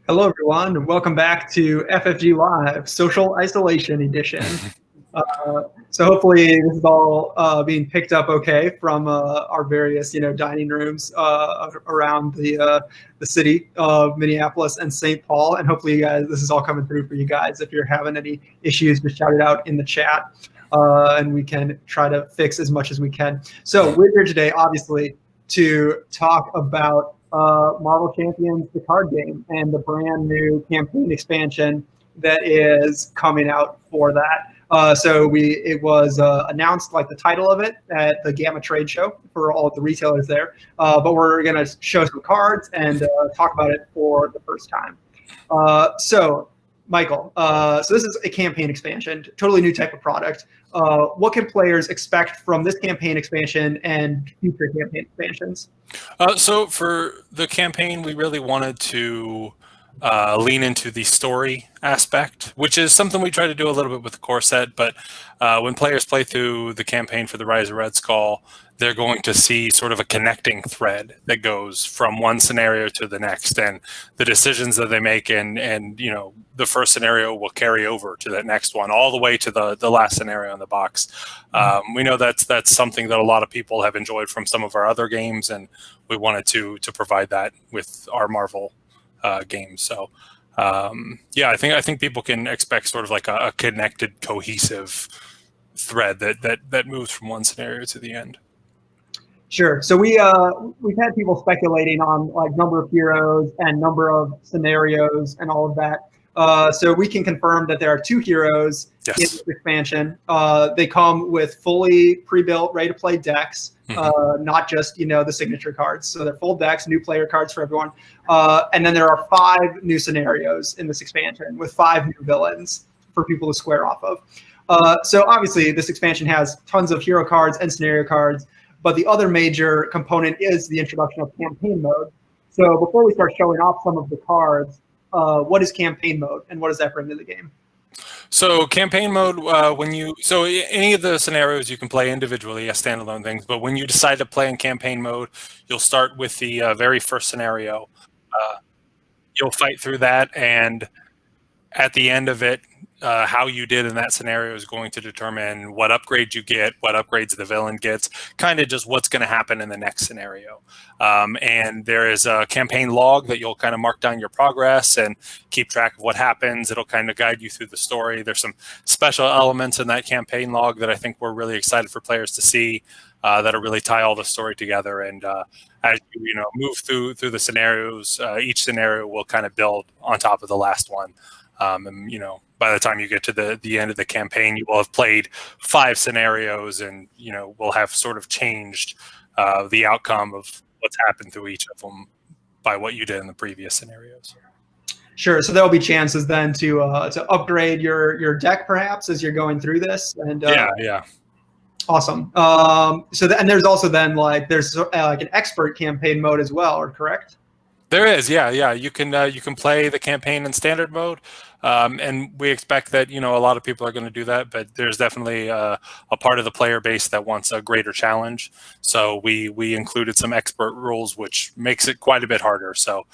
Hello, everyone, and welcome back to FFG Live, Social Isolation Edition. So hopefully this is all being picked up okay from our various, dining rooms around the city of Minneapolis and St. Paul. And hopefully, you guys, this is all coming through for you guys. If you're having any issues, just shout it out in the chat, and we can try to fix as much as we can. So we're here today, obviously, to talk about Marvel Champions, the card game, and the brand new campaign expansion that is coming out for that. It was announced, like the title of it, at the Gamma Trade Show for all of the retailers there. But we're going to show some cards and talk about it for the first time. Michael, so this is a campaign expansion, totally new type of product. What can players expect from this campaign expansion and future campaign expansions? So for the campaign, we really wanted to lean into the story aspect, which is something we try to do a little bit with the core set. But when players play through the campaign for the Rise of Red Skull, they're going to see sort of a connecting thread that goes from one scenario to the next, and the decisions that they make, and the first scenario will carry over to that next one, all the way to the last scenario in the box. We know that's something that a lot of people have enjoyed from some of our other games, and we wanted to provide that with our Marvel games. So I think people can expect sort of like a connected, cohesive thread that moves from one scenario to the end. Sure. So we've had people speculating on like number of heroes and number of scenarios and all of that. So we can confirm that there are 2 heroes in this expansion. They come with fully pre-built, ready-to-play decks, not just the signature cards. So they're full decks, new player cards for everyone. And then there are 5 new scenarios in this expansion with 5 new villains for people to square off of. So obviously this expansion has tons of hero cards and scenario cards. But the other major component is the introduction of campaign mode. So before we start showing off some of the cards, what is campaign mode and what does that bring to the game? So campaign mode, any of the scenarios you can play individually as standalone things, but when you decide to play in campaign mode, you'll start with the very first scenario. You'll fight through that, and at the end of it, how you did in that scenario is going to determine what upgrades you get, what upgrades the villain gets, kind of just what's going to happen in the next scenario. And there is a campaign log that you'll kind of mark down your progress and keep track of what happens. It'll kind of guide you through the story. There's some special elements in that campaign log that I think we're really excited for players to see, that'll really tie all the story together. And as you move through the scenarios, each scenario will kind of build on top of the last one. And by the time you get to the end of the campaign, you will have played 5 scenarios, and we'll have sort of changed the outcome of what's happened through each of them by what you did in the previous scenarios. Sure. So there'll be chances then to upgrade your deck perhaps as you're going through this. And yeah. Awesome. And there's also then there's like an expert campaign mode as well, correct? There is, yeah. You can play the campaign in standard mode, and we expect that a lot of people are going to do that. But there's definitely a part of the player base that wants a greater challenge. So we included some expert rules, which makes it quite a bit harder. So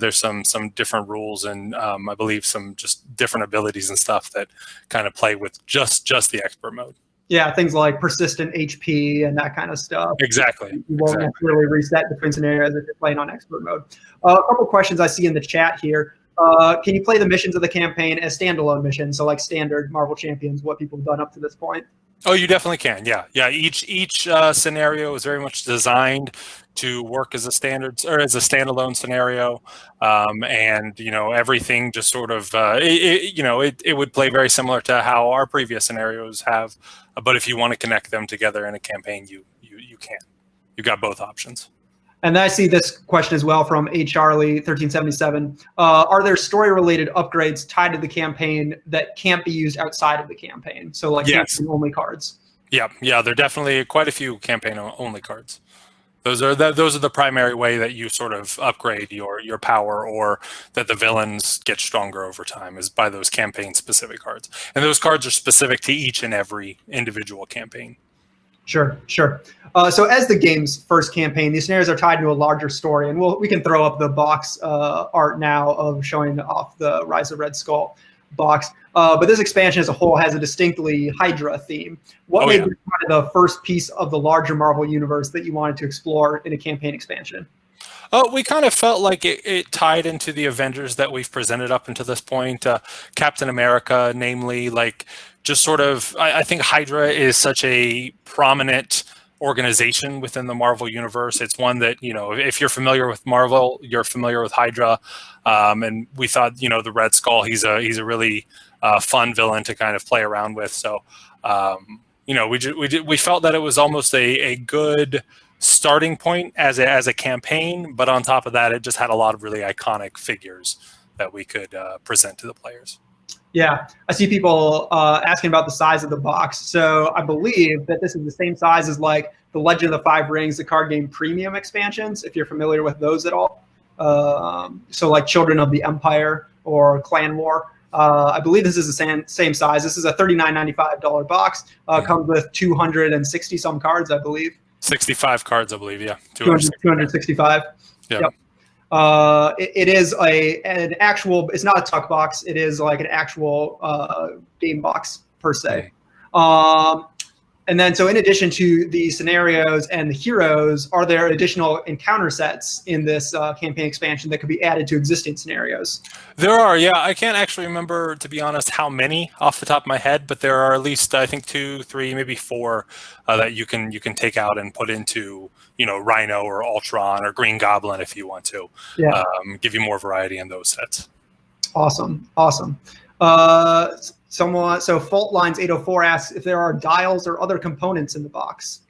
there's some different rules, and I believe some just different abilities and stuff that kind of play with just the expert mode. Yeah, things like persistent HP and that kind of stuff. Exactly. You won't necessarily reset between scenarios if you're playing on expert mode. A couple questions I see in the chat here. Can you play the missions of the campaign as standalone missions, so like standard Marvel Champions, what people have done up to this point? Oh, you definitely can. Yeah. Each scenario is very much designed to work as a standard or as a standalone scenario, and everything just sort of it would play very similar to how our previous scenarios have. But if you want to connect them together in a campaign, you can. You've got both options. And I see this question as well from A. Charlie 1377. Are there story-related upgrades tied to the campaign that can't be used outside of the campaign? So like campaign-only cards. Yeah. There are definitely quite a few campaign-only cards. Those are the primary way that you sort of upgrade your power, or that the villains get stronger over time, is by those campaign-specific cards. And those cards are specific to each and every individual campaign. Sure, sure. So as the game's first campaign, these scenarios are tied to a larger story, and we can throw up the box art now of showing off the Rise of Red Skull box. But this expansion as a whole has a distinctly Hydra theme. What made this kind of the first piece of the larger Marvel universe that you wanted to explore in a campaign expansion? We kind of felt like it tied into the Avengers that we've presented up until this point. Captain America, namely, like just sort of, I think Hydra is such a prominent organization within the Marvel universe. It's one that, you know, if you're familiar with Marvel, you're familiar with Hydra. And we thought, you know, the Red Skull, he's a really fun villain to kind of play around with. So, you know, we felt that it was almost a good starting point as a campaign, but on top of that, it just had a lot of really iconic figures that we could present to the players. Yeah, I see people asking about the size of the box. So I believe that this is the same size as like the Legend of the Five Rings, the card game premium expansions, if you're familiar with those at all. So like Children of the Empire or Clan War. I believe this is the same size. This is a $39.95 box. Comes with 260 some cards, I believe. 65 cards, I believe. Yeah, 265. Yeah. Yep. It is an actual. It's not a tuck box. It is like an actual game box per se. And then, so in addition to the scenarios and the heroes, are there additional encounter sets in this campaign expansion that could be added to existing scenarios? There are, yeah. I can't actually remember, to be honest, how many off the top of my head, but there are at least, I think, 2, 3, maybe 4 that you can take out and put into, you know, Rhino or Ultron or Green Goblin if you want to. Yeah. Give you more variety in those sets. Awesome. So Fault Lines 804 asks if there are dials or other components in the box.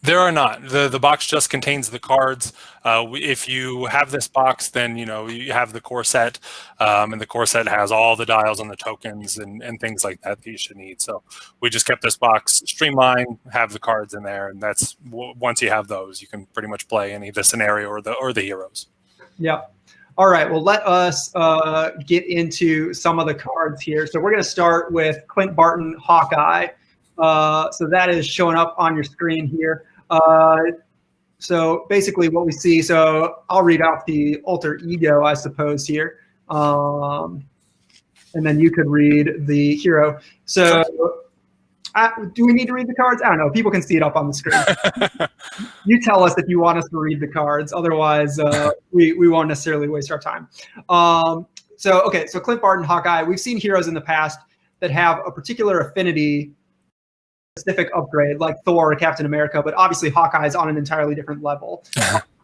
There are not. The box just contains the cards. If you have this box, then, you know, you have the core set, and the core set has all the dials and the tokens and things like that you should need. So we just kept this box streamlined, have the cards in there, and that's once you have those, you can pretty much play any of the scenario or the heroes. Yep. All right, well, let us get into some of the cards here. So we're going to start with Clint Barton, Hawkeye. So that is showing up on your screen here. So basically what we see, so I'll read out the alter ego, I suppose, here. And then you could read the hero. So do we need to read the cards? I don't know. People can see it up on the screen. You tell us if you want us to read the cards. Otherwise, we won't necessarily waste our time. So Clint Barton, Hawkeye. We've seen heroes in the past that have a particular affinity, specific upgrade, like Thor or Captain America, but obviously Hawkeye is on an entirely different level.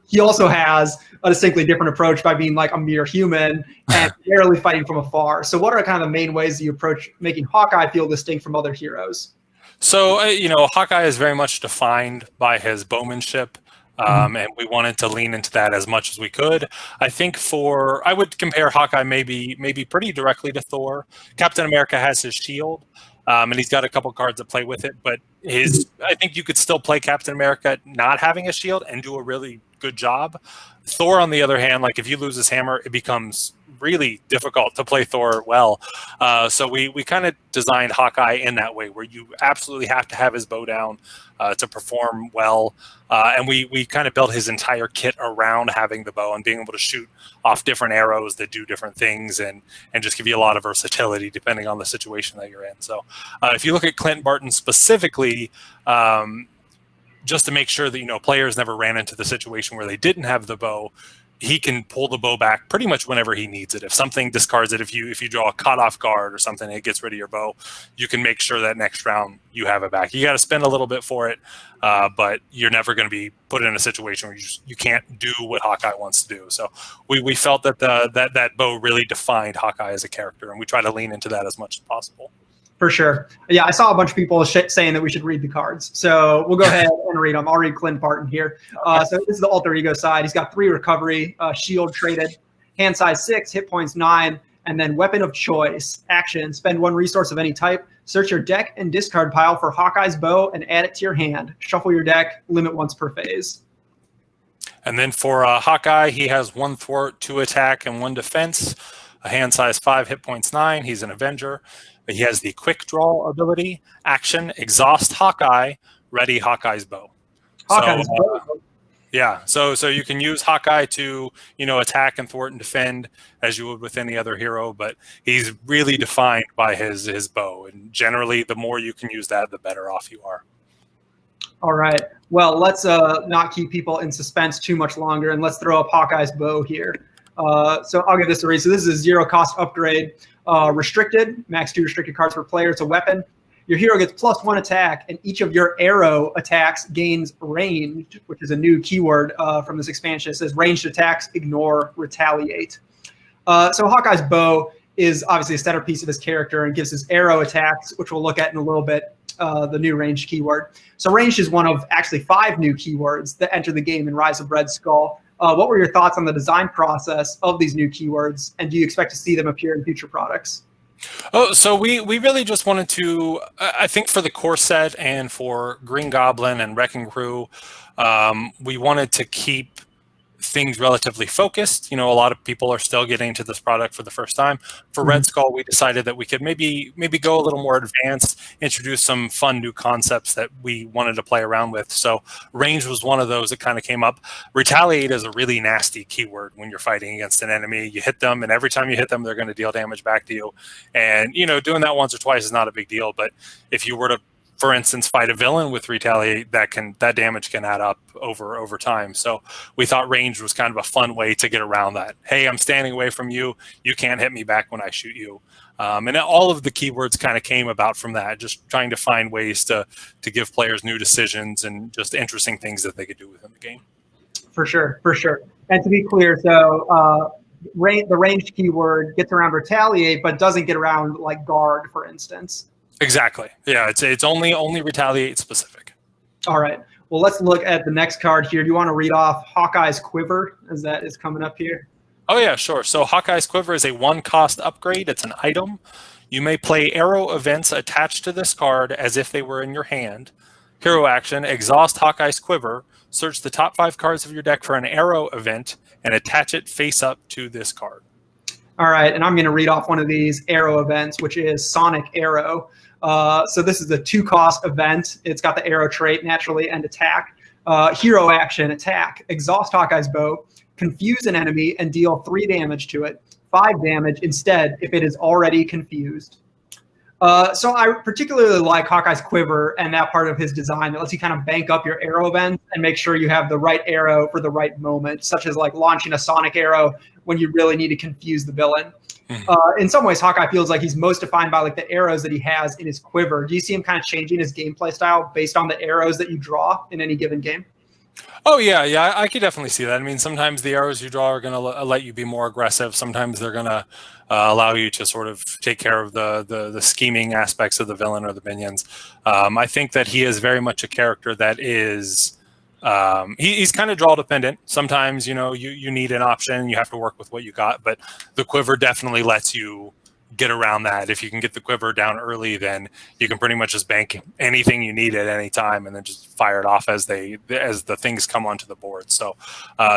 He also has a distinctly different approach by being like a mere human and barely fighting from afar. So what are kind of the main ways you approach making Hawkeye feel distinct from other heroes? So, you know, Hawkeye is very much defined by his bowmanship, and we wanted to lean into that as much as we could. I think I would compare Hawkeye maybe pretty directly to Thor. Captain America has his shield, and he's got a couple cards that play with it, but I think you could still play Captain America not having a shield and do a really good job. Thor, on the other hand, like if you lose his hammer, it becomes really difficult to play Thor well. So we kind of designed Hawkeye in that way, where you absolutely have to have his bow down to perform well. And we kind of built his entire kit around having the bow and being able to shoot off different arrows that do different things and just give you a lot of versatility depending on the situation that you're in. So if you look at Clint Barton specifically, just to make sure that, you know, players never ran into the situation where they didn't have the bow, he can pull the bow back pretty much whenever he needs it. If something discards it, if you draw a cut-off guard or something, it gets rid of your bow, you can make sure that next round you have it back. You got to spend a little bit for it, but you're never going to be put in a situation where you can't do what Hawkeye wants to do. So we felt that that bow really defined Hawkeye as a character, and we try to lean into that as much as possible. For sure. Yeah, I saw a bunch of people saying that we should read the cards. So we'll go ahead and read them. I'll read Clint Barton here. So this is the alter ego side. He's got 3 recovery, shield traded, hand size 6, hit points 9, and then weapon of choice. Action, spend 1 resource of any type. Search your deck and discard pile for Hawkeye's bow and add it to your hand. Shuffle your deck, limit once per phase. And then for Hawkeye, he has 1 thwart, 2 attack, and 1 defense. A hand size 5, hit points 9. He's an Avenger. He has the quick draw ability, action, exhaust Hawkeye, ready Hawkeye's bow. Hawkeye's So, bow. yeah, so you can use Hawkeye to, attack and thwart and defend as you would with any other hero, but he's really defined by his bow, and generally the more you can use that, the better off you are. All right. Well, let's not keep people in suspense too much longer, and let's throw up Hawkeye's bow here. So I'll give this a read. So this is a zero cost upgrade, restricted, max 2 restricted cards per player. It's a weapon. Your hero gets +1 attack, and each of your arrow attacks gains ranged, which is a new keyword from this expansion. It says ranged attacks, ignore, retaliate. So Hawkeye's bow is obviously a centerpiece of his character and gives his arrow attacks, which we'll look at in a little bit, the new ranged keyword. So ranged is one of actually 5 new keywords that enter the game in Rise of Red Skull. What were your thoughts on the design process of these new keywords, and do you expect to see them appear in future products? Oh, so we really just wanted to, I think for the core set and for Green Goblin and Wrecking Crew, we wanted to keep things relatively focused. A lot of people are still getting into this product for the first time. For Red Skull, we decided that we could maybe go a little more advanced, introduce some fun new concepts that we wanted to play around with. So range was one of those that kind of came up. Retaliate is a really nasty keyword when you're fighting against an enemy. You hit them, and every time you hit them, they're going to deal damage back to you. And, doing that once or twice is not a big deal. But if you were to, for instance, fight a villain with retaliate, that damage can add up over time. So we thought range was kind of a fun way to get around that. Hey, I'm standing away from you. You can't hit me back when I shoot you. And all of the keywords kind of came about from that, just trying to find ways to give players new decisions and just interesting things that they could do within the game. For sure. And to be clear, so the ranged keyword gets around retaliate, but doesn't get around like guard, for instance. Exactly. Yeah, it's only retaliate specific. All right. Well, let's look at the next card here. Do you want to read off Hawkeye's Quiver, as that is coming up here? Oh, yeah, sure. So Hawkeye's Quiver is a 1-cost upgrade. It's an item. You may play arrow events attached to this card as if they were in your hand. Hero action, exhaust Hawkeye's Quiver. Search the top 5 cards of your deck for an arrow event and attach it face up to this card. All right, and I'm going to read off one of these arrow events, which is Sonic Arrow. So this is a 2-cost event. It's got the arrow trait naturally and attack. Hero action, attack. Exhaust Hawkeye's bow. Confuse an enemy and deal 3 damage to it. 5 damage instead if it is already confused. So I particularly like Hawkeye's Quiver and that part of his design that lets you kind of bank up your arrow events and make sure you have the right arrow for the right moment, such as like launching a Sonic Arrow when you really need to confuse the villain. In some ways, Hawkeye feels like he's most defined by like the arrows that he has in his quiver. Do you see him kind of changing his gameplay style based on the arrows that you draw in any given game? Oh, yeah, I could definitely see that. I mean, sometimes the arrows you draw are going to let you be more aggressive. Sometimes they're going to allow you to sort of take care of the scheming aspects of the villain or the minions. I think that he is very much a character that is... he's kind of draw dependent. Sometimes, you need an option. You have to work with what you got. But the quiver definitely lets you get around that. If you can get the quiver down early, then you can pretty much just bank anything you need at any time and then just fire it off as the things come onto the board. So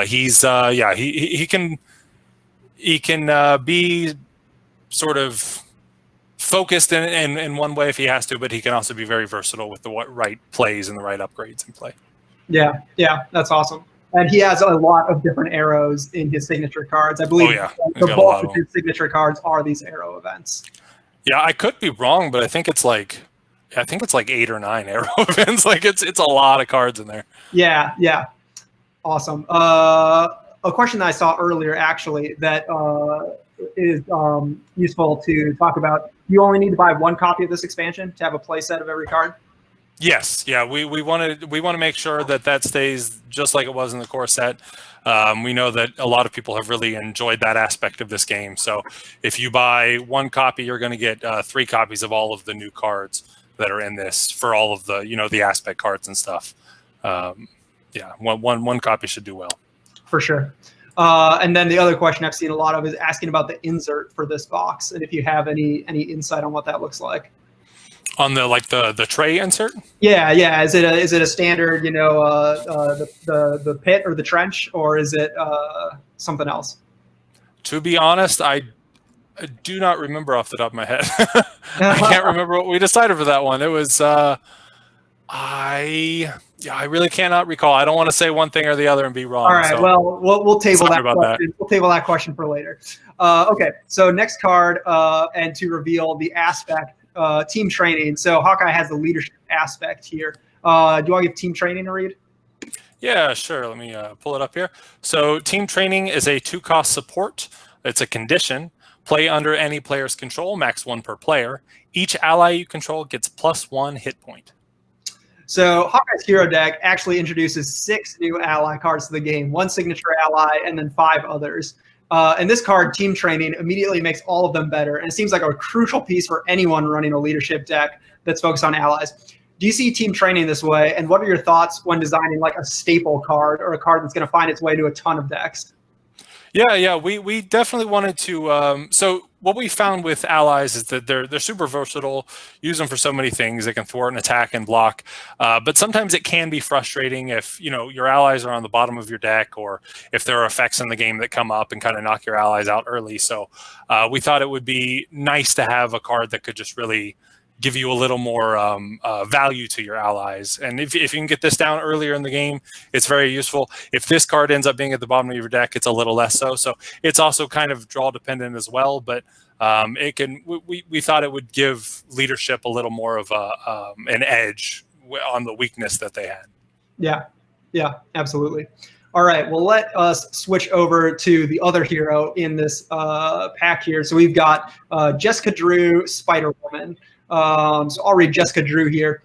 he can be sort of focused in one way if he has to, but he can also be very versatile with the right plays and the right upgrades in play. Yeah, that's awesome. And he has a lot of different arrows in his signature cards. I believe the bulk of his signature cards are these arrow events. Yeah, I could be wrong, but I think it's like 8 or 9 arrow events. Like it's a lot of cards in there. Yeah. Awesome. A question that I saw earlier actually that is useful to talk about. You only need to buy 1 copy of this expansion to have a play set of every card? Yes, yeah, we want to make sure that stays just like it was in the core set. We know that a lot of people have really enjoyed that aspect of this game. So if you buy 1 copy, you're going to get 3 copies of all of the new cards that are in this for all of the the aspect cards and stuff. One copy should do well. For sure. And then the other question I've seen a lot of is asking about the insert for this box, and if you have any insight on what that looks like. On the tray insert? Yeah. Is it a standard, the pit or the trench, or is it something else? To be honest, I do not remember off the top of my head. I can't remember what we decided for that one. It was I I really cannot recall. I don't want to say one thing or the other and be wrong. All right. So Well, we'll table that question. that. We'll table that question for later. Okay. So next card, and to reveal the aspect, team training. So Hawkeye has the leadership aspect here. Do you want to give team training a read? Yeah, sure. Let me pull it up here. So team training is a 2-cost support. It's a condition. Play under any player's control, max 1 per player. Each ally you control gets +1 hit point. So Hawkeye's hero deck actually introduces 6 new ally cards to the game, 1 signature ally, and then 5 others. And this card, Team Training, immediately makes all of them better. And it seems like a crucial piece for anyone running a leadership deck that's focused on allies. Do you see Team Training this way? And what are your thoughts when designing like a staple card or a card that's going to find its way to a ton of decks? Yeah, we definitely wanted to. So what we found with allies is that they're super versatile. Use them for so many things. They can thwart an attack and block. But sometimes it can be frustrating if your allies are on the bottom of your deck, or if there are effects in the game that come up and kind of knock your allies out early. So we thought it would be nice to have a card that could just really give you a little more value to your allies. And if you can get this down earlier in the game, it's very useful. If this card ends up being at the bottom of your deck, it's a little less so. So it's also kind of draw dependent as well, but it can. We thought it would give leadership a little more of an edge on the weakness that they had. Yeah, absolutely. All right, well, let us switch over to the other hero in this pack here. So we've got Jessica Drew, Spider-Woman. So I'll read Jessica Drew here.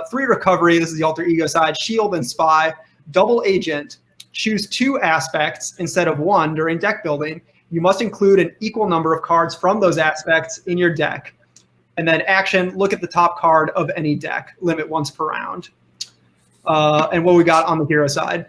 3 recovery, this is the alter ego side, shield and spy, double agent. Choose 2 aspects instead of 1 during deck building. You must include an equal number of cards from those aspects in your deck. And then action, look at the top card of any deck, limit once per round. And what we got on the hero side?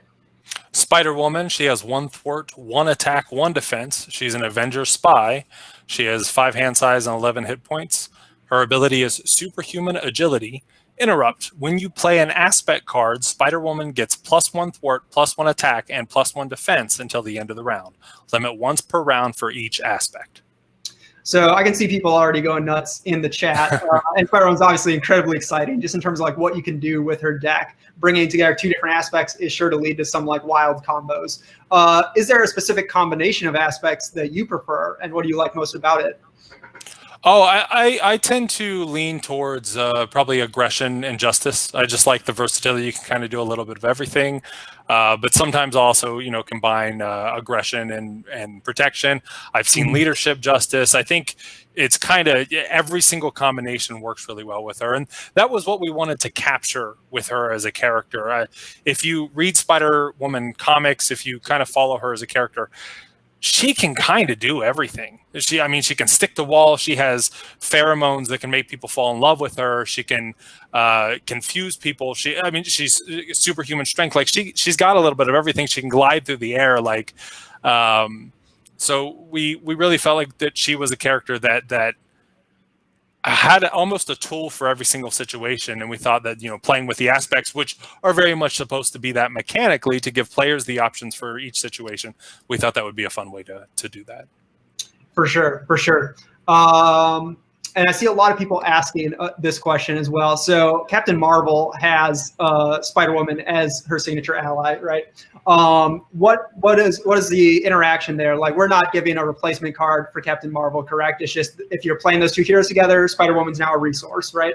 Spider-Woman, she has 1 thwart, 1 attack, 1 defense. She's an Avenger spy. She has 5 hand size and 11 hit points. Her ability is Superhuman Agility. Interrupt. When you play an aspect card, Spider-Woman gets +1 thwart, +1 attack, and +1 defense until the end of the round. Limit once per round for each aspect. So I can see people already going nuts in the chat. And Spider-Woman's obviously incredibly exciting, just in terms of like what you can do with her deck. Bringing together 2 different aspects is sure to lead to some like wild combos. Is there a specific combination of aspects that you prefer, and what do you like most about it? Oh, I tend to lean towards probably aggression and justice. I just like the versatility. You can kind of do a little bit of everything, but sometimes also, combine aggression and protection. I've seen leadership, justice. I think it's kind of every single combination works really well with her. And that was what we wanted to capture with her as a character. If you read Spider-Woman comics, if you kind of follow her as a character, she can kind of do everything. She can stick to walls. She has pheromones that can make people fall in love with her. She can confuse people. She's superhuman strength. Like she's got a little bit of everything. She can glide through the air. So we really felt like that she was a character that had almost a tool for every single situation, and we thought that playing with the aspects, which are very much supposed to be that mechanically to give players the options for each situation, we thought that would be a fun way to do that. For sure. And I see a lot of people asking this question as well. So Captain Marvel has Spider-Woman as her signature ally, right? What is the interaction there? Like, we're not giving a replacement card for Captain Marvel, correct? It's just if you're playing those 2 heroes together, Spider-Woman's now a resource, right?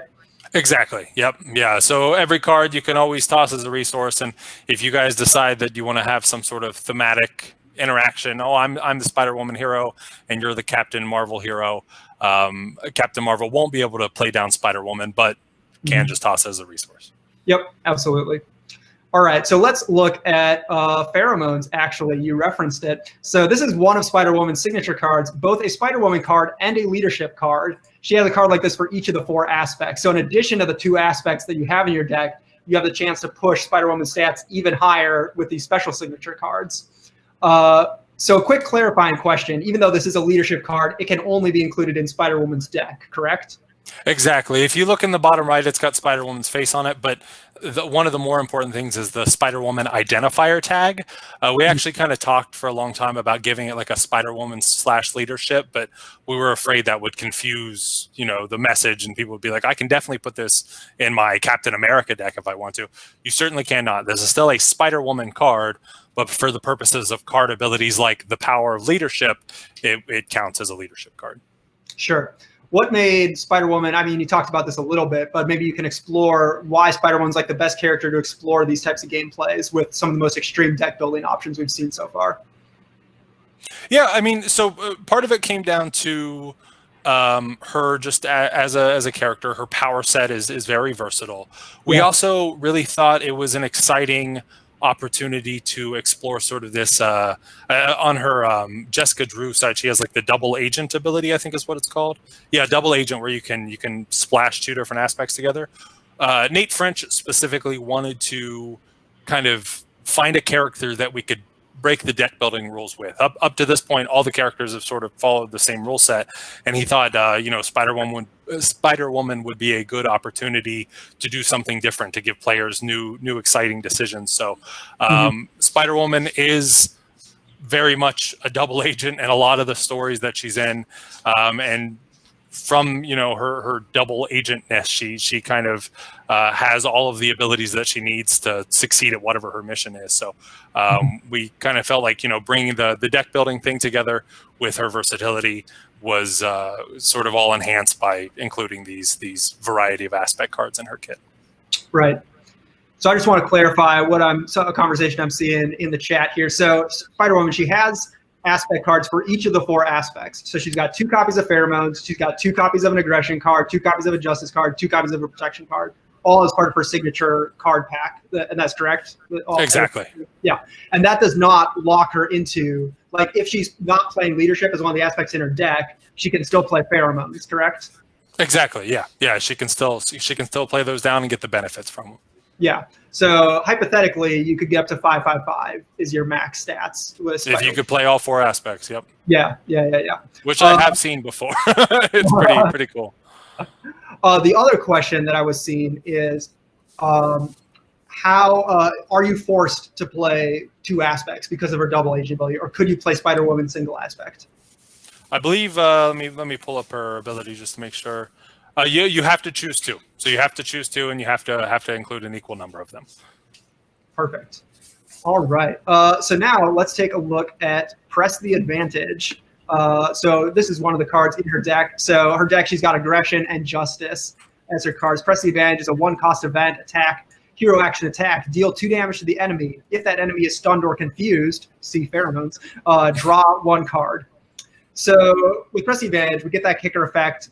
Exactly. Yep. Yeah. So every card you can always toss as a resource, and if you guys decide that you want to have some sort of thematic interaction, I'm the Spider-Woman hero and you're the Captain Marvel hero, Captain Marvel won't be able to play down Spider-Woman, but can just toss as a resource. Yep, absolutely. All right, so let's look at pheromones. Actually, you referenced it. So this is one of Spider-Woman's signature cards, both a Spider-Woman card and a leadership card. She has a card like this for each of the 4 aspects. So in addition to the 2 aspects that you have in your deck, you have the chance to push Spider-Woman's stats even higher with these special signature cards. So a quick clarifying question, even though this is a leadership card, it can only be included in Spider-Woman's deck, correct? Exactly. If you look in the bottom right, it's got Spider-Woman's face on it, but one of the more important things is the Spider-Woman identifier tag. We actually kind of talked for a long time about giving it like a Spider-Woman / leadership, but we were afraid that would confuse, the message, and people would be like, I can definitely put this in my Captain America deck if I want to. You certainly cannot. This is still a Spider-Woman card, but for the purposes of card abilities like the power of leadership, it counts as a leadership card. Sure. What made Spider-Woman, I mean, you talked about this a little bit, but maybe you can explore why Spider-Woman's like the best character to explore these types of gameplays with some of the most extreme deck building options we've seen so far. Yeah, I mean, so part of it came down to her just as a character. Her power set is very versatile. We also really thought it was an exciting opportunity to explore sort of this on her Jessica Drew side. She has like the double agent ability, I think is what it's called. Yeah, double agent, where you can splash two different aspects together. Nate French specifically wanted to kind of find a character that we could break the deck building rules with. Up to this point, all the characters have sort of followed the same rule set, and he thought Spider-Woman would be a good opportunity to do something different, to give players new exciting decisions. So Spider-Woman is very much a double agent in a lot of the stories that she's in, and from her double agentness, she kind of has all of the abilities that she needs to succeed at whatever her mission is. So we kind of felt like bringing the deck building thing together with her versatility was sort of all enhanced by including these variety of aspect cards in her kit. Right. So I just want to clarify a conversation I'm seeing in the chat here. So Spider-Woman, she has aspect cards for each of the 4 aspects. So she's got 2 copies of pheromones, she's got 2 copies of an aggression card, 2 copies of a justice card, 2 copies of a protection card, all as part of her signature card pack. And that's correct? Exactly. Yeah. And that does not lock her into, like, if she's not playing leadership as one of the aspects in her deck, she can still play pheromones, correct? Exactly. Yeah. She can still play those down and get the benefits from them. Yeah. So hypothetically, you could get up to 5/5/5 is your max stats. If you could play all 4 aspects, yep. Yeah. Which I have seen before. It's pretty cool. The other question that I was seeing is, how are you forced to play 2 aspects because of her double agent ability, or could you play Spider-Woman single aspect? I believe. Let me pull up her ability just to make sure. You have to choose 2. So you have to choose 2, and you have to include an equal number of them. Perfect. All right. So now let's take a look at Press the Advantage. So this is one of the cards in her deck. So her deck, she's got Aggression and Justice as her cards. Press the Advantage is a 1-cost event attack, hero action attack. Deal 2 damage to the enemy. If that enemy is stunned or confused, see pheromones, draw 1 card. So with Press the Advantage, we get that kicker effect.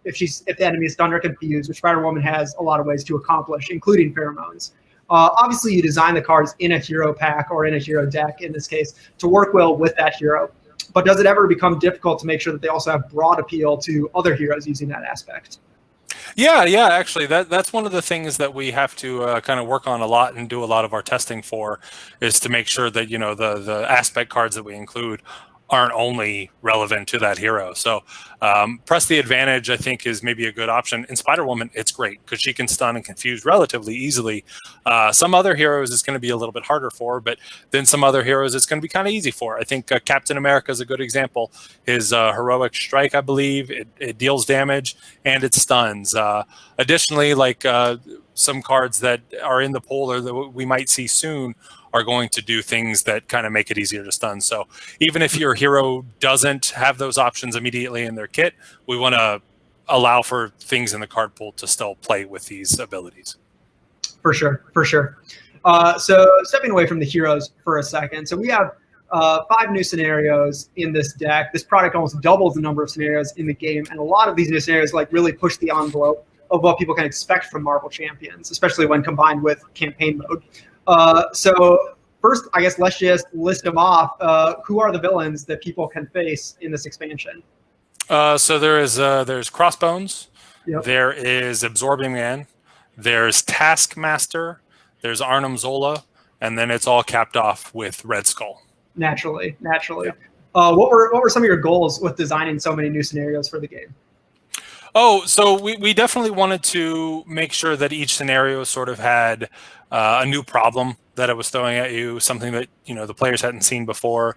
If the enemy is stunned or confused, which Spider-Woman has a lot of ways to accomplish, including pheromones. Obviously, you design the cards in a hero pack or in a hero deck, in this case, to work well with that hero. But does it ever become difficult to make sure that they also have broad appeal to other heroes using that aspect? Yeah. Actually, that's one of the things that we have to kind of work on a lot and do a lot of our testing for, is to make sure that the aspect cards that we include aren't only relevant to that hero. So Press the Advantage, I think, is maybe a good option. In Spider-Woman, it's great because she can stun and confuse relatively easily. Some other heroes it's going to be a little bit harder for, but then some other heroes it's going to be kind of easy for. I think Captain America is a good example. His Heroic Strike, I believe, it deals damage and it stuns. Additionally, like some cards that are in the pool or that we might see soon are going to do things that kind of make it easier to stun. So even if your hero doesn't have those options immediately in their kit, we want to allow for things in the card pool to still play with these abilities. For sure. So stepping away from the heroes for a second. So we have 5 new scenarios in this deck. This product almost doubles the number of scenarios in the game. And a lot of these new scenarios really push the envelope of what people can expect from Marvel Champions, especially when combined with campaign mode. So first, I guess let's just list them off. Who are the villains that people can face in this expansion? So there's Crossbones. Yep. There is Absorbing Man. There's Taskmaster. There's Arnim Zola, and then it's all capped off with Red Skull. Naturally. Yeah. What were some of your goals with designing so many new scenarios for the game? Oh, so we definitely wanted to make sure that each scenario sort of had a new problem that it was throwing at you, something that the players hadn't seen before.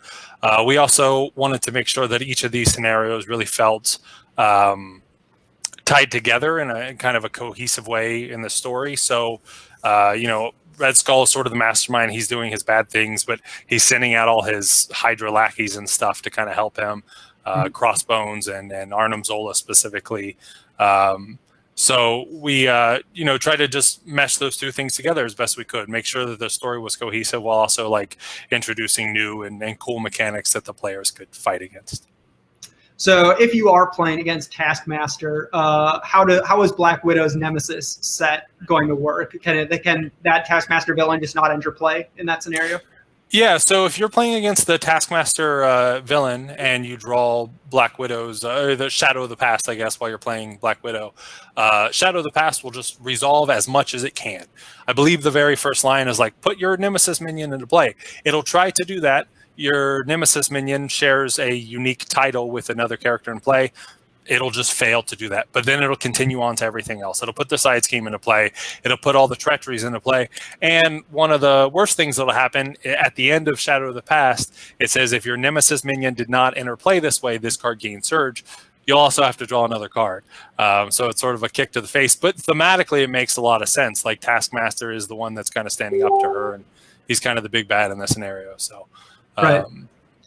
We also wanted to make sure that each of these scenarios really felt tied together in a kind of a cohesive way in the story. So, Red Skull is sort of the mastermind. He's doing his bad things, but he's sending out all his Hydra lackeys and stuff to kind of help him. Crossbones and Arnim Zola specifically. So we, try to just mesh those two things together as best we could, make sure that the story was cohesive while also like introducing new and cool mechanics that the players could fight against. So if you are playing against Taskmaster, how is Black Widow's Nemesis set going to work? Can that Taskmaster villain just not enter play in that scenario? Yeah, so if you're playing against the Taskmaster villain and you draw Black Widow's, or the Shadow of the Past, I guess, while you're playing Black Widow, Shadow of the Past will just resolve as much as it can. I believe the very first line is like, put your Nemesis minion into play. It'll try to do that. Your Nemesis minion shares a unique title with another character in play. It'll just fail to do that. But then it'll continue on to everything else. It'll put the side scheme into play. It'll put all the treacheries into play. And one of the worst things that'll happen at the end of Shadow of the Past, it says if your Nemesis minion did not enter play this way, this card gains Surge. You'll also have to draw another card. So it's sort of a kick to the face. But thematically, it makes a lot of sense. Like Taskmaster is the one that's kind of standing up to her. And he's kind of the big bad in this scenario. So, right.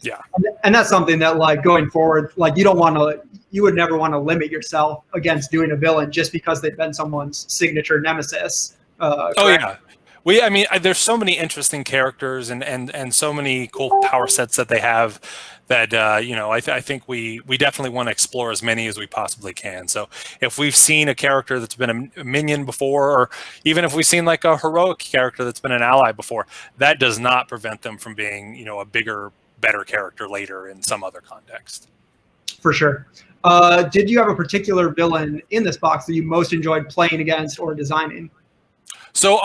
Yeah. And that's something that, like, going forward, like, you would never want to limit yourself against doing a villain just because they've been someone's signature nemesis. Yeah. There's so many interesting characters and so many cool power sets that they have that, I think we definitely want to explore as many as we possibly can. So if we've seen a character that's been a minion before, or even if we've seen like a heroic character that's been an ally before, that does not prevent them from being, a bigger, better character later in some other context. For sure. Did you have a particular villain in this box that you most enjoyed playing against or designing? So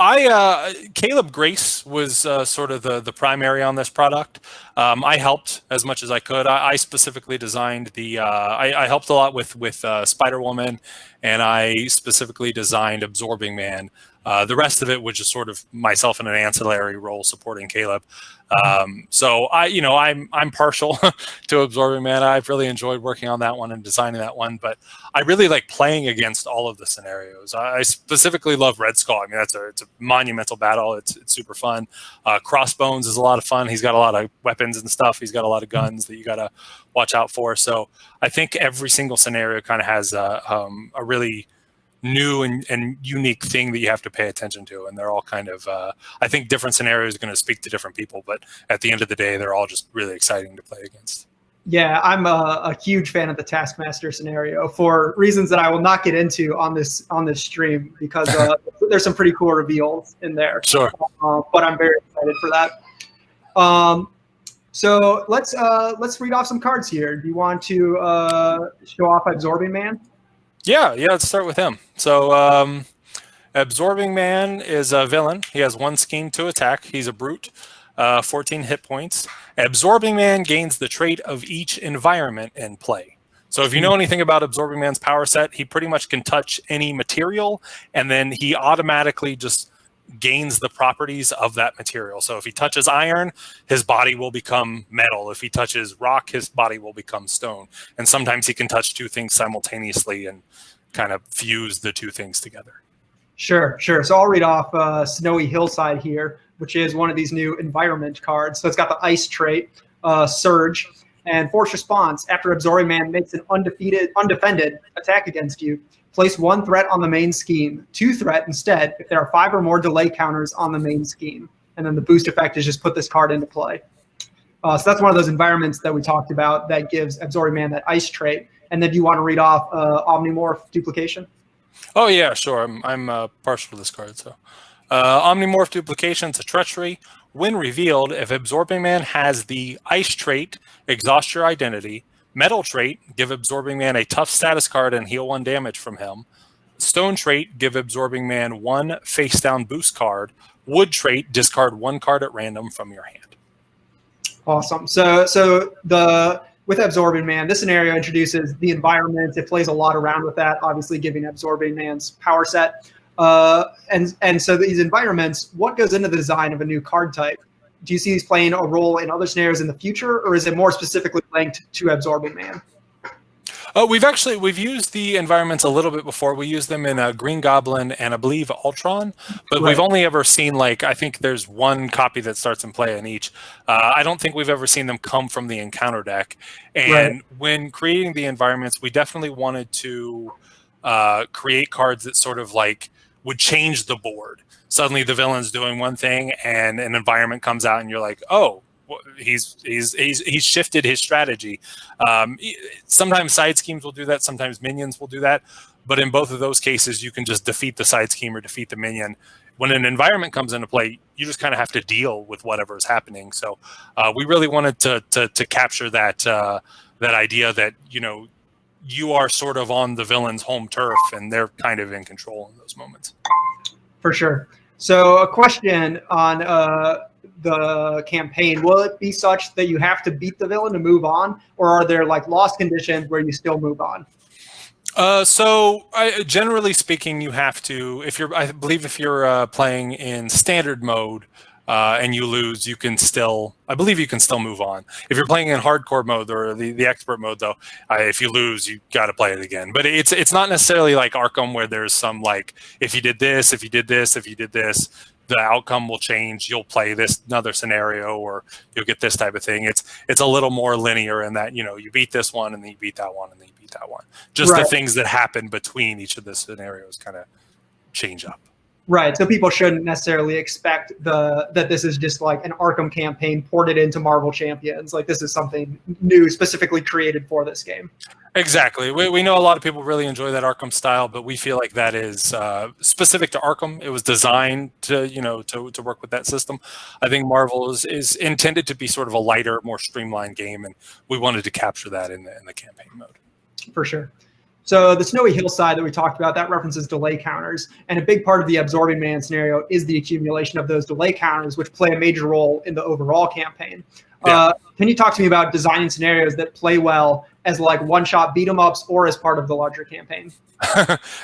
Caleb Grace was sort of the primary on this product. I helped as much as I could. I specifically designed I helped a lot with Spider-Woman, and I specifically designed Absorbing Man. The rest of it was just sort of myself in an ancillary role supporting Caleb. So I'm partial to Absorbing Man. I've really enjoyed working on that one and designing that one, but I really like playing against all of the scenarios. I specifically love Red Skull. I mean, it's a monumental battle. It's super fun. Crossbones is a lot of fun. He's got a lot of weapons and stuff. He's got a lot of guns that you got to watch out for. So I think every single scenario kind of has a really new and unique thing that you have to pay attention to, and they're all kind of I think different scenarios are going to speak to different people, but at the end of the day they're all just really exciting to play against. Yeah, I'm a huge fan of the Taskmaster scenario for reasons that I will not get into on this stream, because there's some pretty cool reveals in there. Sure. But I'm very excited for that. So let's read off some cards here. Do you want to show off Absorbing Man? Yeah, let's start with him. So Absorbing Man is a villain. He has 1 scheme to attack. He's a brute, 14 hit points. Absorbing Man gains the trait of each environment in play. So if you know anything about Absorbing Man's power set, he pretty much can touch any material, and then he automatically just gains the properties of that material. So if he touches iron, his body will become metal. If he touches rock, his body will become stone. And sometimes he can touch 2 things simultaneously and kind of fuse the 2 things together. Sure. So I'll read off Snowy Hillside here, which is one of these new environment cards. So it's got the ice trait, Surge, and force response. After Absorbing Man makes an undefended attack against you, place 1 threat on the main scheme, 2 threat instead if there are 5 or more delay counters on the main scheme. And then the boost effect is just put this card into play. So that's one of those environments that we talked about that gives Absorbing Man that ice trait. And then do you want to read off Omnimorph Duplication? Oh, yeah, sure. I'm partial to this card. So Omnimorph Duplication is a treachery. When revealed, if Absorbing Man has the ice trait, exhaust your identity. Metal trait, give Absorbing Man a tough status card and heal 1 damage from him. Stone trait, give Absorbing Man 1 face down boost card. Wood trait, discard 1 card at random from your hand. Awesome. So the with Absorbing Man, this scenario introduces the environment. It plays a lot around with that, obviously giving Absorbing Man's power set. And so these environments, what goes into the design of a new card type? Do you see these playing a role in other scenarios in the future, or is it more specifically linked to Absorbing Man? We've used the environments a little bit before. We used them in Green Goblin and I believe Ultron, but Right. we've only ever seen, like, I think there's one copy that starts in play in each. I don't think we've ever seen them come from the encounter deck. And Right. when creating the environments, we definitely wanted to create cards that sort of like would change the board. Suddenly the villain's doing one thing and an environment comes out and you're like, oh, he's shifted his strategy. Sometimes side schemes will do that. Sometimes minions will do that. But in both of those cases, you can just defeat the side scheme or defeat the minion. When an environment comes into play, you just kind of have to deal with whatever is happening. So we really wanted to capture that that idea that, you know, you are sort of on the villain's home turf and they're kind of in control in those moments. For sure. So a question on the campaign, will it be such that you have to beat the villain to move on, or are there like loss conditions where you still move on? Generally speaking, you have to, I believe if you're playing in standard mode and you lose, I believe you can still move on. If you're playing in hardcore mode or the expert mode, though, if you lose, you got to play it again. But it's not necessarily like Arkham where there's some like, if you did this, if you did this, if you did this, the outcome will change. You'll play this another scenario, or you'll get this type of thing. It's a little more linear in that, you know, you beat this one and then you beat that one and then you beat that one. Just Right. the things that happen between each of the scenarios kind of change up. Right. So people shouldn't necessarily expect that this is just like an Arkham campaign ported into Marvel Champions. Like this is something new, specifically created for this game. Exactly. We know a lot of people really enjoy that Arkham style, but we feel like that is specific to Arkham. It was designed to, you know, to work with that system. I think Marvel is intended to be sort of a lighter, more streamlined game, and we wanted to capture that in the campaign mode. For sure. So the Snowy Hillside that we talked about, that references delay counters. And a big part of the Absorbing Man scenario is the accumulation of those delay counters, which play a major role in the overall campaign. Yeah. Can you talk to me about designing scenarios that play well as like one-shot beat-em-ups or as part of the larger campaign?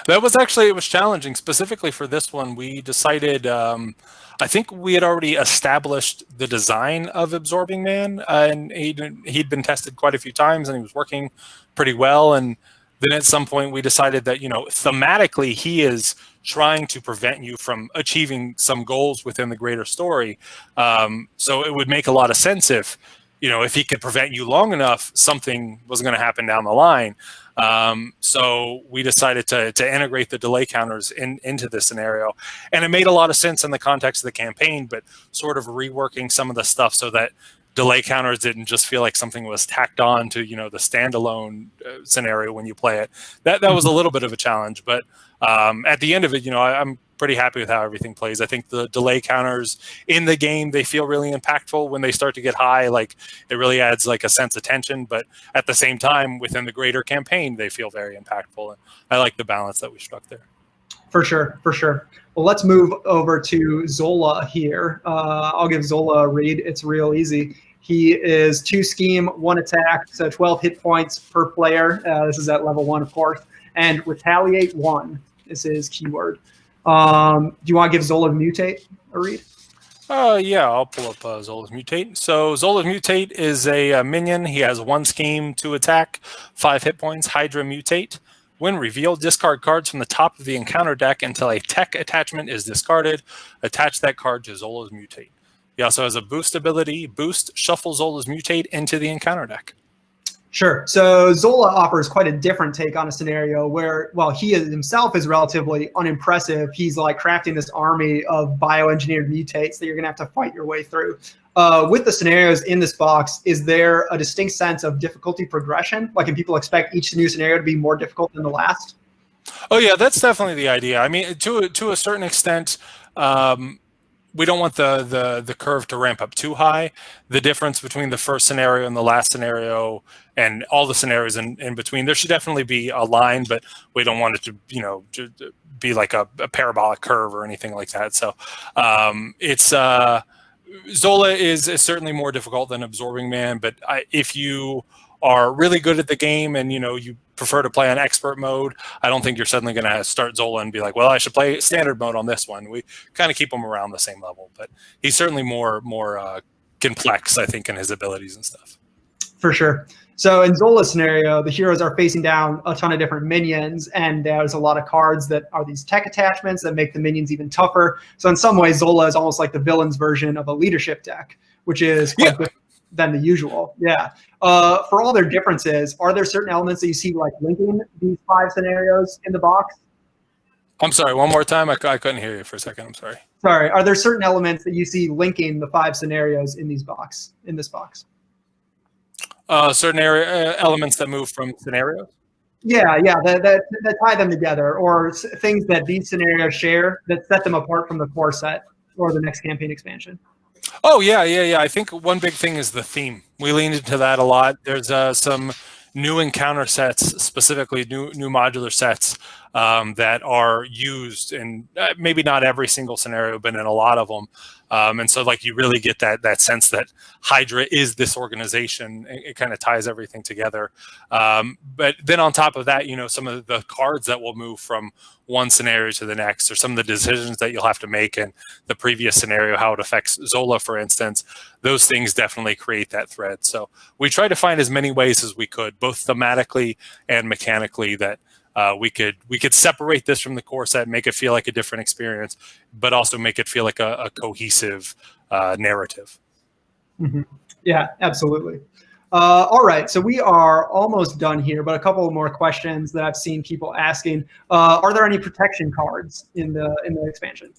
That was actually, it was challenging. Specifically for this one, we decided, I think we had already established the design of Absorbing Man, and he'd been tested quite a few times and he was working pretty well. And then at some point we decided that, you know, thematically he is trying to prevent you from achieving some goals within the greater story. So it would make a lot of sense if, you know, if he could prevent you long enough, something was going to happen down the line. So we decided to integrate the delay counters into this scenario. And it made a lot of sense in the context of the campaign, but sort of reworking some of the stuff so that delay counters didn't just feel like something was tacked on to, you know, the standalone scenario when you play it. That was a little bit of a challenge, but at the end of it, you know, I'm pretty happy with how everything plays. I think the delay counters in the game, they feel really impactful when they start to get high. Like it really adds like a sense of tension, but at the same time, within the greater campaign, they feel very impactful. And I like the balance that we struck there. For sure, for sure. Well, let's move over to Zola here. I'll give Zola a read. It's real easy. He is 2 scheme, 1 attack, so 12 hit points per player. This is at level 1, of course. And retaliate 1 is his keyword. Do you want to give Zola Mutate a read? Yeah, I'll pull up Zola's Mutate. So Zola's Mutate is a minion. He has 1 scheme, 2 attack, 5 hit points, Hydra Mutate. When revealed, discard cards from the top of the encounter deck until a tech attachment is discarded. Attach that card to Zola's Mutate. He also has a boost ability, Boost, shuffle Zola's Mutate into the encounter deck. Sure. So Zola offers quite a different take on a scenario where, well, he himself is relatively unimpressive. He's like crafting this army of bioengineered mutates that you're going to have to fight your way through. With the scenarios in this box, is there a distinct sense of difficulty progression? Like, can people expect each new scenario to be more difficult than the last? Oh, yeah, that's definitely the idea. I mean, to a certain extent, we don't want the curve to ramp up too high. The difference between the first scenario and the last scenario and all the scenarios in between, there should definitely be a line, but we don't want it to, you know, to be like a parabolic curve or anything like that. So Zola is certainly more difficult than Absorbing Man, but if you are really good at the game and you prefer to play on expert mode, I don't think you're suddenly going to start Zola and be like, well, I should play standard mode on this one. We kind of keep him around the same level, but he's certainly more complex, I think, in his abilities and stuff. For sure. So in Zola's scenario, the heroes are facing down a ton of different minions, and there's a lot of cards that are these tech attachments that make the minions even tougher. So in some ways, Zola is almost like the villain's version of a leadership deck, which is quite different than the usual. Yeah. For all their differences, are there certain elements that you see like linking these 5 scenarios in the box? I'm sorry, one more time. I couldn't hear you for a second. I'm sorry. Sorry. Are there certain elements that you see linking the 5 scenarios in this box? Certain elements that move from scenarios? Yeah, that tie them together, or things that these scenarios share that set them apart from the core set or the next campaign expansion. Oh, yeah. I think one big thing is the theme. We leaned into that a lot. There's some new encounter sets, specifically new modular sets that are used in maybe not every single scenario, but in a lot of them. And so like you really get that sense that Hydra is this organization. It kind of ties everything together. But then on top of that, some of the cards that will move from one scenario to the next, or some of the decisions that you'll have to make in the previous scenario, how it affects Zola, for instance, those things definitely create that thread. So we try to find as many ways as we could, both thematically and mechanically, that we could separate this from the core set, make it feel like a different experience, but also make it feel like a cohesive narrative. Mm-hmm. Yeah, absolutely. All right, so we are almost done here, but a couple more questions that I've seen people asking. Are there any protection cards in the expansion?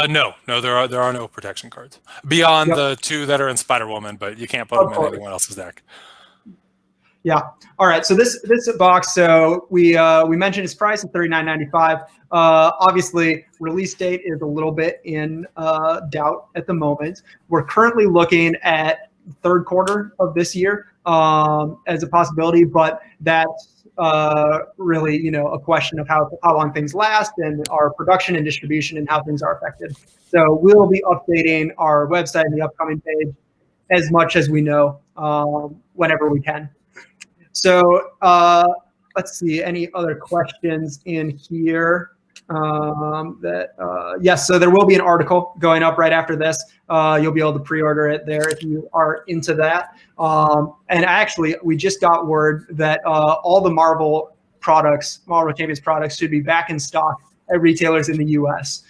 No, there are no protection cards beyond the 2 that are in Spider-Woman, but you can't put them in anyone else's deck. Yeah. All right. So this box, so we mentioned its price of $39.95. Obviously, release date is a little bit in doubt at the moment. We're currently looking at third quarter of this year as a possibility, but that's really a question of how long things last and our production and distribution and how things are affected. So we'll be updating our website and the upcoming page as much as we know whenever we can. So let's see, any other questions in here? Yes, so there will be an article going up right after this. You'll be able to pre-order it there if you are into that. And actually, we just got word that all the Marvel Champions products should be back in stock at retailers in the US.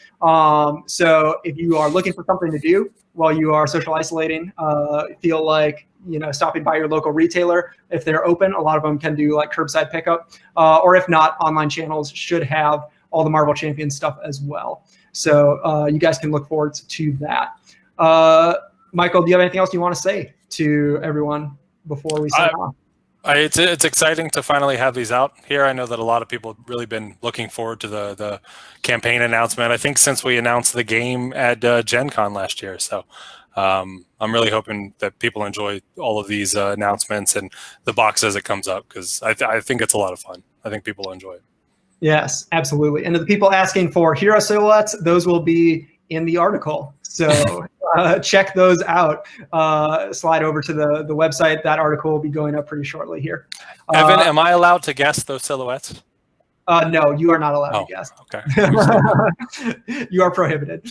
So if you are looking for something to do while you are social isolating, feel like stopping by your local retailer, if they're open, a lot of them can do like curbside pickup, or if not, online channels should have all the Marvel Champions stuff as well. So you guys can look forward to that. Michael, do you have anything else you want to say to everyone before we sign off? It's exciting to finally have these out here. I know that a lot of people have really been looking forward to the campaign announcement. I think since we announced the game at Gen Con last year. So I'm really hoping that people enjoy all of these announcements and the box as it comes up, because I think it's a lot of fun. I think people will enjoy it. Yes, absolutely. And the people asking for hero silhouettes, those will be in the article. So check those out. Slide over to the website. That article will be going up pretty shortly here. Evan, am I allowed to guess those silhouettes? No, you are not allowed to guess. Okay. You are prohibited.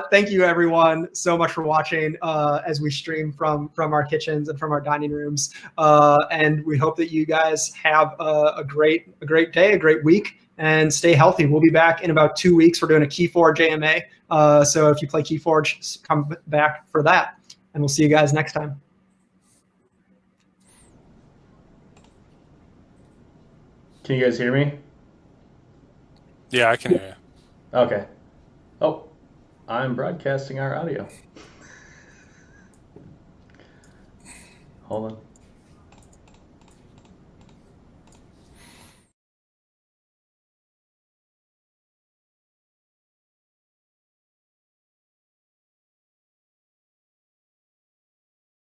Thank you, everyone, so much for watching as we stream from our kitchens and from our dining rooms. And we hope that you guys have a great day, a great week, and stay healthy. We'll be back in about 2 weeks. We're doing a Keyforge AMA. So if you play Keyforge, come back for that. And we'll see you guys next time. Can you guys hear me? Yeah, I can hear you. Okay. Oh, I'm broadcasting our audio. Hold on.